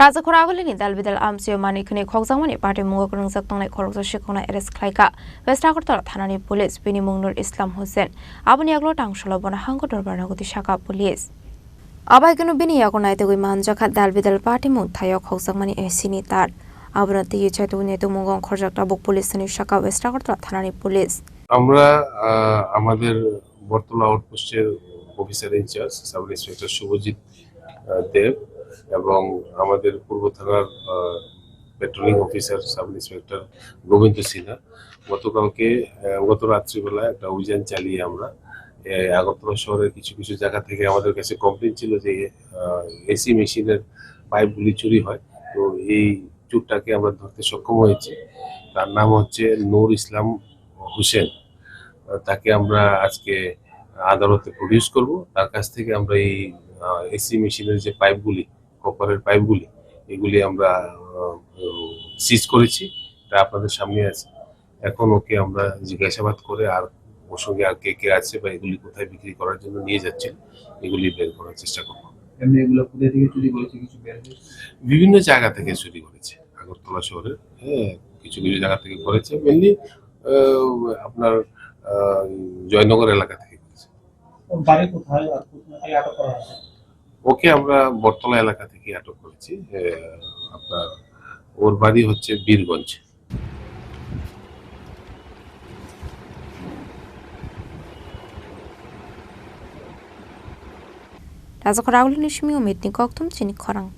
Raja Koragolini Dalvidal Amsio Manikuni Kogsamani Party Mugakurung Zaktonai Korokso Shikona Eres Klaika, West Agotor Thanani Police, Bini Mungnur Islam Hussein, Abuniaglo Tangsholobona Hango Dorbanagoti Shaka Police. Abaikunu Bini Yagonaite Wimanjaka Dalvidal Party Mutayok Hogsamani Esini Tar, Abunati Chatune to Mungon Korjak Book Police and Shaka West Agotor Thanani Police. আমরা আমাদের বর্তলা আউটপোস্টের officer in-charge sub inspector Shubhajit Deb এবং আমাদের পূর্ব থানার patrolling officer sub inspector Gobinda Sinha গত রাত্রিবেলা একটা অভিযান চালিয়ে আমরা আগরতলা শহরের কিছু কিছু জায়গা থেকে আমাদের কাছে কমপ্লেন ছিল যে এসি মেশিনের পাইপগুলি চুরি হয়। তো এই চোরটাকে আমরা ধরতে সক্ষম হয়েছি। তার নাম হচ্ছে নূর ইসলাম হুসেন। তাকে আমরা আজকে আদালতে প্রডিউস করব। তার কাছ থেকে আমরা এই এসি মেশিনের যে পাইপগুলি, কপারের পাইপগুলি, এগুলি আমরা সিজ করেছি। এটা আপনাদের সামনে আছে। এখন ওকে আমরা জিজ্ঞাসাবাদ করে আর ওর সঙ্গে আর কে কে আছে বা এগুলি কোথায় বিক্রি করার জন্য নিয়ে যাচ্ছেন এগুলি বের করার চেষ্টা করব। বিভিন্ন জায়গা থেকে চুরি করেছে আগরতলা শহরের, কিছু কিছু জায়গা থেকে করেছে, মেনলি আপনার জয়নগর এলাকা থেকে করেছে। ওকে আমরা বটতলা এলাকা থেকে আটক করেছি। আপনার ওর বাড়ি হচ্ছে Birganj. Raja Koragolini Shimi Umitni Koktum Chini Korang.